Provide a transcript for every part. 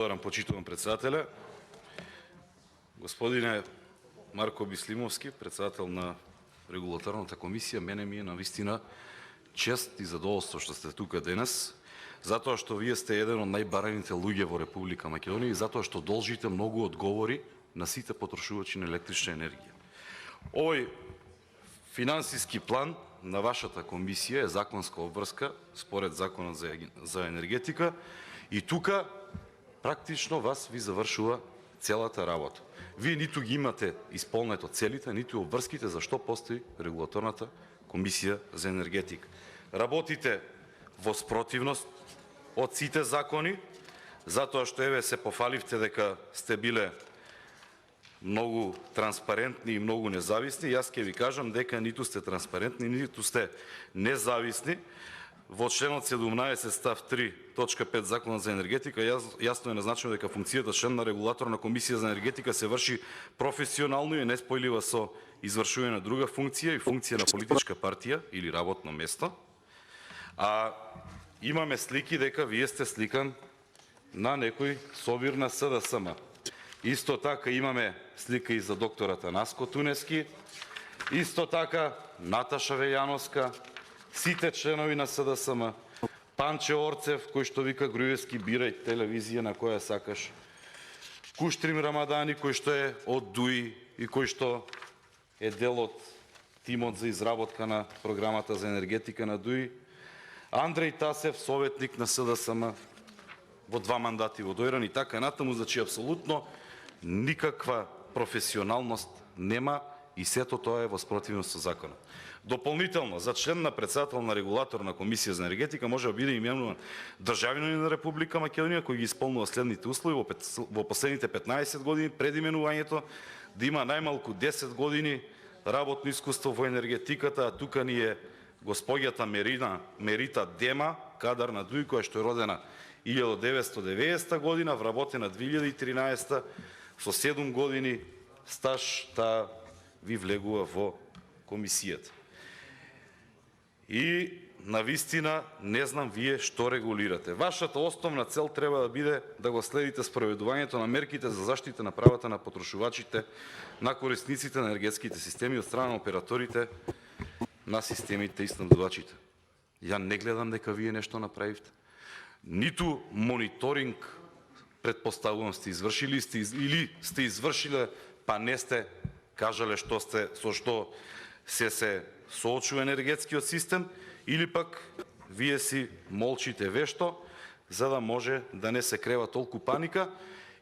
Почитувам председателя. Господине Марко Бислимовски, председател на регулаторната комисија, мене ми е навистина чест и задоволство што сте тука денес, затоа што вие сте еден од најбараните луѓе во Република Македонија и затоа што должите многу одговори на сите потрошувачи на електрична енергија. Овој финансиски план на вашата комисија е законска обврска според Законот за енергетика и тука практично вас ви завршува целата работа. Вие ниту ги имате исполнето целите, ниту обврските зашто постои регулаторната комисија за енергетика. Работите во спротивност од сите закони, затоа што еве се пофаливте дека сте биле многу транспарентни и многу независни. Јас ќе ви кажам дека ниту сте транспарентни, ниту сте независни. Во членот 17 став 3 точка 5 Законот за енергетика јасно е назначено дека функцијата член на регулаторна комисија за енергетика се врши професионално и неспојлива со извршување на друга функција и функција на политичка партија или работно место. А имаме слики дека вие сте сликан на некој собир на СДСМ. Исто така имаме слика и за доктор Атанаско Тунески, исто така Наташа Вејановска, сите членови на СДСМ, Панче Орцев, кој што вика Груевски, бирај телевизија на која сакаш, Куштрим Рамадани, кој што е од ДУИ и кој што е дел од тимот за изработка на програмата за енергетика на ДУИ, Андреј Тасев, советник на СДСМ во 2 мандати во Дојран и така натаму, значи апсолутно никаква професионалност нема и сето тоа е во спротивност со законот. Дополнително, за член на председател на регулаторна комисија за енергетика може да биде именуван државјанин на Република Македонија кој ги исполнува следните услови во последните 15 години пред именувањето, да има најмалку 10 години работно искуство во енергетиката, а тука ни е госпоѓата Мерита Дема, кадар на ДУИ, која што е родена 1990 година, вработена 2013 со 7 години стаж, таа ви влегува во комисијата. И навистина не знам вие што регулирате. Вашата основна цел треба да биде да го следите спроведувањето на мерките за заштита на правата на потрошувачите, на корисниците на енергетските системи од страна на операторите на системите и снабдувачите. Ја не гледам дека вие нешто направивте. Ниту мониторинг предпоставувам сте извршили или сте извршиле па не сте кажале со што се соочува енергетскиот систем, или пак вие си молчите вешто, за да може да не се крева толку паника.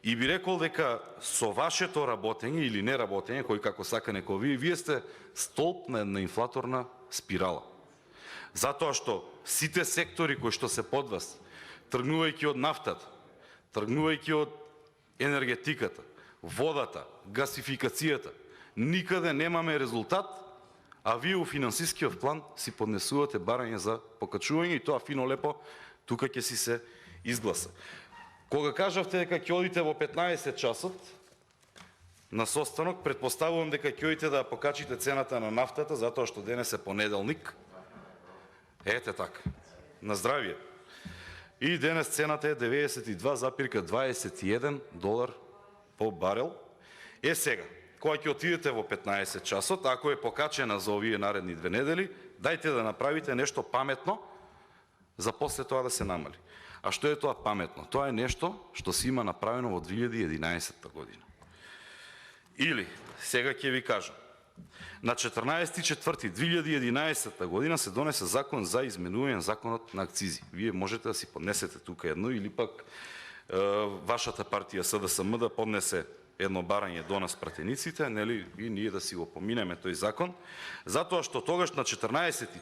И би рекол дека со вашето работење или неработење, кој како сака некој вие сте столб на една инфлаторна спирала. Затоа што сите сектори кои што се под вас, тргнувајќи од нафтата, тргнувајќи од енергетиката, водата, гасификацијата, никаде немаме резултат, а вие у финансискиот план си поднесувате барање за покачување и тоа фино лепо тука ќе си се изгласа. Кога кажавте дека ќе одите во 15 часот на состанок, претпоставувам дека ќе одите да покачите цената на нафтата, затоа што денес е понеделник. Ете така. На здравие. И денес цената е 92,21 долар по барел. Е сега, кога ќе отидете во 15 часот, ако е покачена за овие наредни 2 недели, дајте да направите нешто паметно за после тоа да се намали. А што е тоа паметно? Тоа е нешто што се има направено во 2011 година. Или, сега ќе ви кажам, на 14.4.2011 година се донесе закон за изменување на законот на акцизи. Вие можете да си поднесете тука едно или пак вашата партија СДСМ да поднесе едно барање до нас пратениците, нели, и ние да си го поминеме тој закон, затоа што тогаш на 14.4.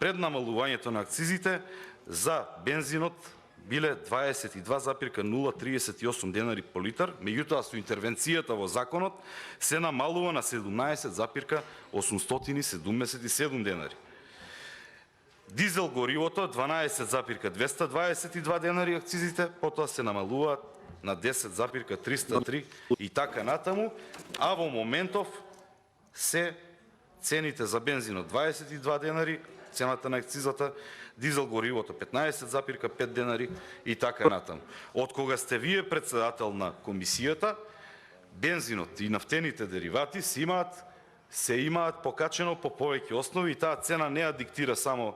пред намалувањето на акцизите за бензинот биле 22,038 денари по литар, меѓутоа со интервенцијата во законот се намалува на 17,877 денари. Дизел горивото 12,222 денари акцизите, потоа се намалуваат на 10,303 и така натаму, а во моментов се цените за бензинот 22 денари, цената на акцизата, дизел горивото 15,5 денари и така натам. Од кога сте вие председател на комисијата, бензинот и нафтените деривати се имаат покачено по повеќе основи и таа цена не ја диктира само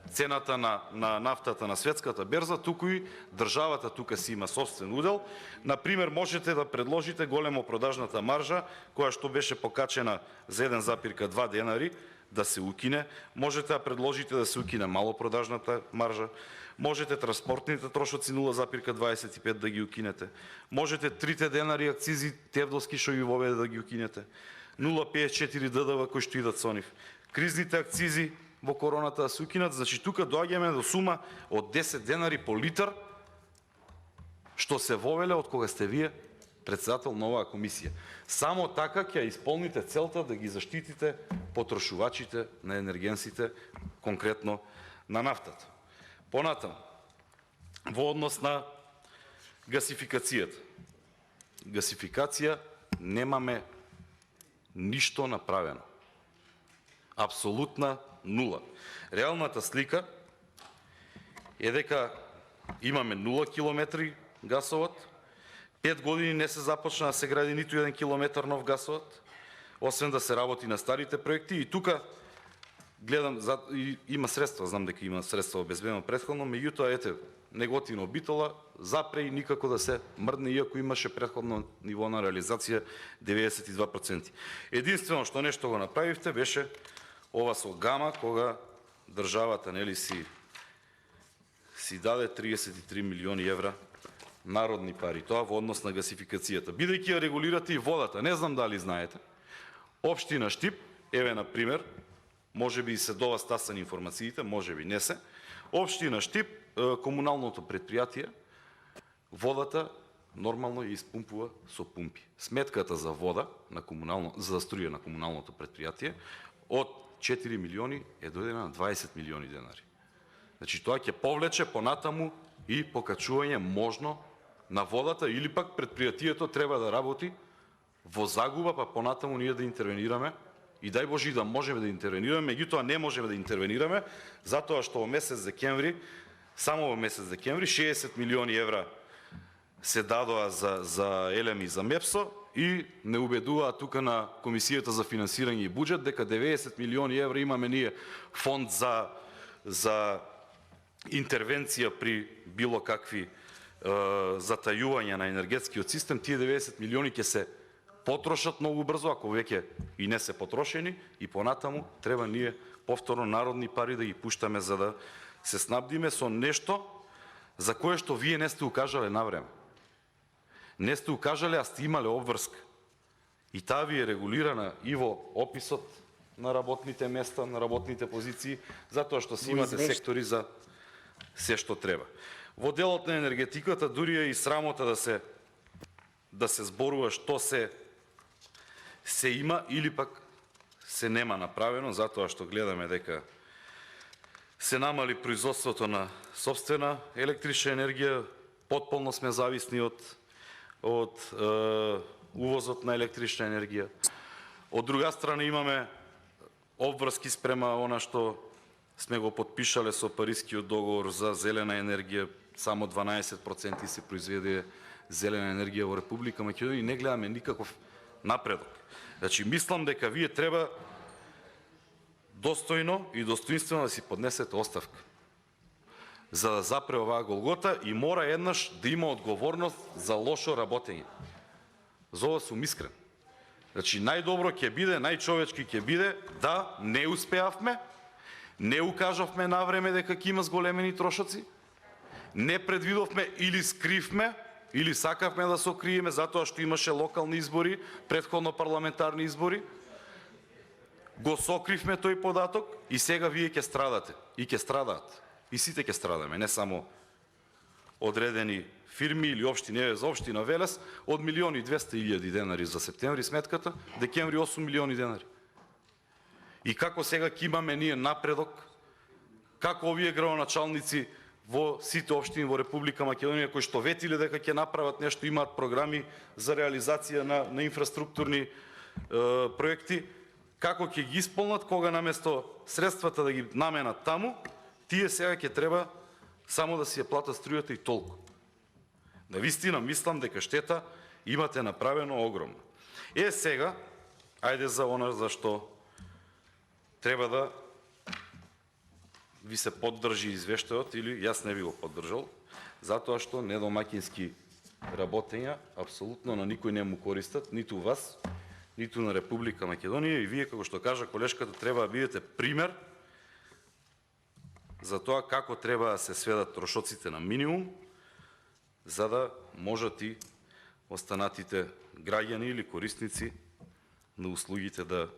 цената на нафтата на светската берза, туку и државата тука си има собствен удел. Например, можете да предложите големо продажната маржа, која што беше покачена за 1,2 денари, да се укине. Можете да предложите да се укине малопродажната маржа. Можете транспортните трошоци 0,25 да ги укинете. Можете 3 денари акцизи тевдовски што ви воведе да ги укинете. 0,54 ДДВ кои што идат со нив. Кризните акцизи во короната да се укинат, значи тука доаѓаме до сума од 10 денари по литар, што се вовеле од кога сте вие председател на оваа комисија. Само така ќе исполните целта да ги заштитите потрошувачите на енергенсите, конкретно на нафтата. Понатам, во однос на гасификацијата. Гасификација немаме ништо направено. Апсолутна нула. Реалната слика е дека имаме 0 километри гасовод, 5 години не се започна да се гради ниту 1 километар нов гасовод, освен да се работи на старите проекти. И тука гледам, има средства, знам дека има средства обезбедено претходно, меѓутоа ете, неготино битола, запре и никако да се мрдне, иако имаше претходно ниво на реализација 92%. Единствено што нешто го направивте беше ова со гама, кога државата нели си даде 33 милиони евра народни пари, тоа во однос на гасификацијата. Бидејќи ја регулирате и водата, не знам дали знаете, општина Штип, еве на пример, може би се до вас тасани информациите, може би не се, општина Штип, комуналното предпријатие, водата нормално ја испумпува со пумпи. Сметката за вода за струја на комуналното предпријатие од 4 милиони е дојдена на 20 милиони денари. Значи тоа ќе повлече понатаму и покачување можно на водата, или пак предпријатието треба да работи во загуба, па понатаму ние да интервенираме и дај Боже да можеме да интервенираме, меѓутоа не можеме да интервенираме затоа што во месец декември, само во месец декември 60 милиони евра се дадоа за ЕЛЕМ и за МЕПСО и не убедуваат тука на Комисијата за финансирање и буџет дека 90 милиони евра имаме ние фонд за интервенција при било какви затајување на енергетскиот систем. Тие 90 милиони ќе се потрошат многу брзо, ако веќе и не се потрошени, и понатаму треба ние повторно народни пари да ги пуштаме за да се снабдиме со нешто за кое што вие не сте укажале навреме. Не сте укажале, а сте имале обврска. И таа ви е регулирана и во описот на работните места, на работните позиции, затоа што си имате сектори за се што треба. Во делот на енергетиката дури е и срамота да се зборува што се има или пак се нема направено, затоа што гледаме дека се намали производството на собствена електрична енергија, потполно сме зависни од увозот на електрична енергија. Од друга страна имаме обврски спрема она што сме го подпишале со Парискиот договор за зелена енергија, само 12% се произведе зелена енергија во Република Македонија и не гледаме никаков напредок. Значи, мислам дека вие треба достојно и достоинствено да си поднесете оставка за да запре оваа голгота и мора еднаш да има одговорност за лошо работење. За ова сум искрен. Значи, најдобро ќе биде, најчовечки ќе биде да не успеавме, не укажавме навреме дека ќе има зголемени трошоци, не предвидовме или скривме, или сакавме да се окриеме затоа што имаше локални избори, претходно парламентарни избори, го сокривме тој податок и сега вие ќе страдате. И ќе страдаат. И сите ќе страдаме, не само одредени фирми или општини. Еве за општина Велес од 1.200.000 денари за септември сметката, декември 8 милиони денари. И како сега ќе имаме ние напредок, како овие градоначалници во сите општини во Република Македонија кои што ветиле дека ќе направат нешто, имаат програми за реализација на инфраструктурни проекти, како ќе ги исполнат, кога наместо средствата да ги наменат таму, тие сега ќе треба само да си ја платат струјата и толку. Навистина мислам дека штета имате направено огромно. Сега, ајде за она за што треба да ви се поддржи извештајот, или јас не би го поддржал, затоа што недомакински работења апсолутно на никој не му користат, ниту вас, ниту на Република Македонија, и вие, како што кажа колешката, треба да бидете пример за тоа како треба да се сведат трошоците на минимум, за да можат и останатите граѓани или корисници на услугите да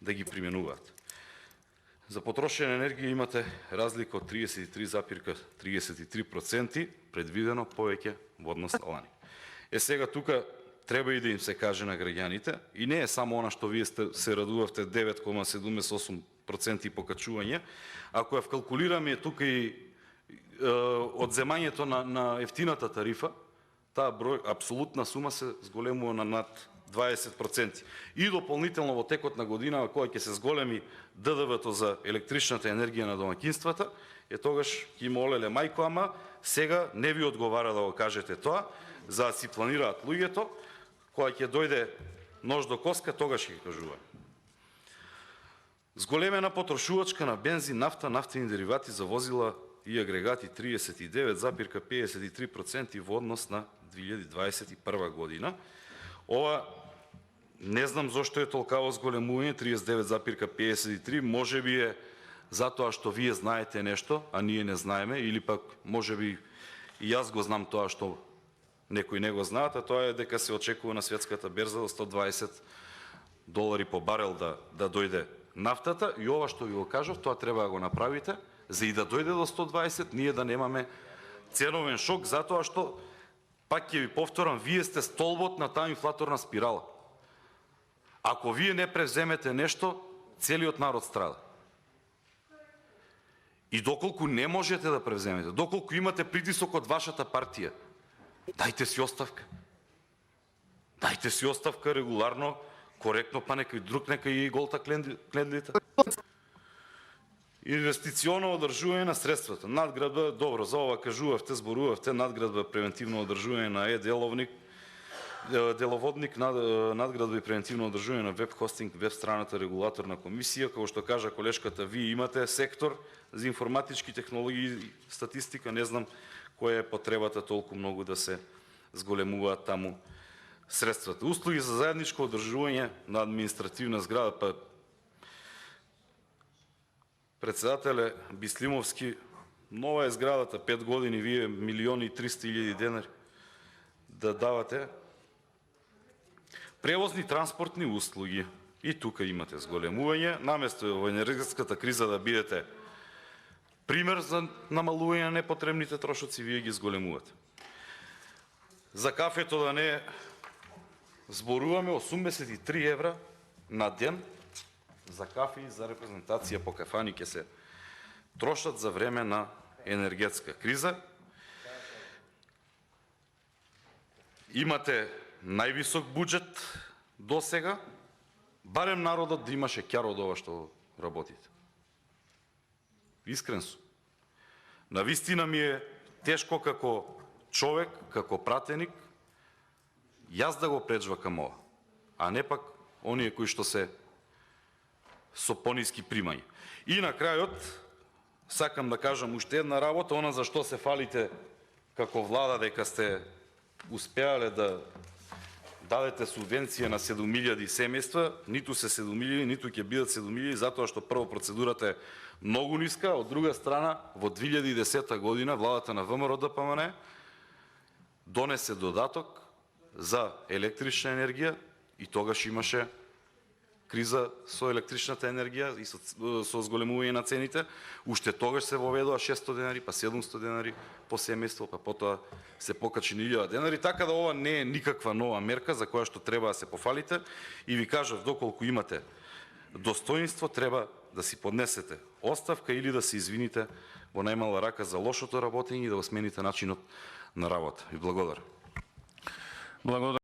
ги применуваат. За потрошена енергија имате разлика од 33,33%, предвидено повеќе водно сталани. Сега тука треба и да им се каже на граѓаните, и не е само она што вие се радувавте 9,78% покачување, ако ја вкалкулираме тука и одземањето на ефтината тарифа, таа број, апсолутна сума се зголемува на над 20%. И дополнително во текот на година, кога ќе се зголеми ДДВ-то за електричната енергија на домаќинствата, тогаш ќе молеле мајко, ама сега не ви одговара да го кажете тоа, за да си планираат луѓето, кога ќе дојде нож до коска, тогаш ќе кажува. Зголемена потрошувачка на бензин, нафта, нафтени деривати за возила и агрегати 39,53% во однос на 2021 година. Ова не знам зошто е толкаво зголемување, 39,53%, можеби е затоа што вие знаете нешто, а ние не знаеме, или пак можеби и јас го знам тоа што некои не го знаат, а тоа е дека се очекува на светската берза до $120 по барел да дојде нафтата, и ова што ви го кажав, тоа треба да го направите, за и да дојде до 120, ние да немаме ценовен шок, затоа што, пак ќе ви повторам, вие сте столбот на таа инфлаторна спирала. Ако вие не превземете нешто, целиот народ страда. И доколку не можете да превземете, доколку имате притисок од вашата партија, дајте си оставка. Дајте си оставка регуларно, коректно, па некој друг нека и голта кледлите. Инвестиционно одржување на средствата. Надградба, добро, за ова кажувавте, зборувавте, надградба превентивно одржување на деловодник, надградба и превентивно одржување на веб хостинг, веб страната регулаторна комисија. Како што кажа колешката, вие имате сектор за информатички технологии и статистика, не знам која е потребата толку многу да се зголемуваат таму средствата. Услуги за заедничко одржување на административна зграда, па председателе Бислимовски, нова е зградата, 5 години, вие 1.300.000 денари да давате. Превозни транспортни услуги. И тука имате зголемување. Наместо во енергетската криза да бидете пример за намалување на непотребните трошоци, вие ги зголемувате. За кафето да не зборуваме, 83 евра на ден за кафе и за репрезентација по кафани ќе се трошат за време на енергетска криза. Имате највисок буџет до сега, барем народот да имаше ќар од ова што работите. Искрен сум. Навистина ми е тешко како човек, како пратеник, јас да го преджвакам ова, а не пак оние кои што се со пониски примања. И на крајот, сакам да кажам уште една работа, она за што се фалите како влада дека сте успеале да дадете субвенција на 7.000 семејства, ниту се 7.000, ниту ќе бидат 7.000, затоа што прво процедурата е многу ниска, од друга страна во 2010 година владата на ВМРО ДПМН донесе додаток за електрична енергија и тогаш имаше криза со електричната енергија и со зголемување на цените. Уште тогаш се воведоа 600 денари, па 700 денари по семејство, па потоа се покачи на 1000 денари, така да ова не е никаква нова мерка за која што треба да се пофалите. И ви кажав, доколку имате достоинство, треба да си поднесете оставка или да се извините во најмала рака за лошото работење и да го смените начинот на работа. Ви благодарам.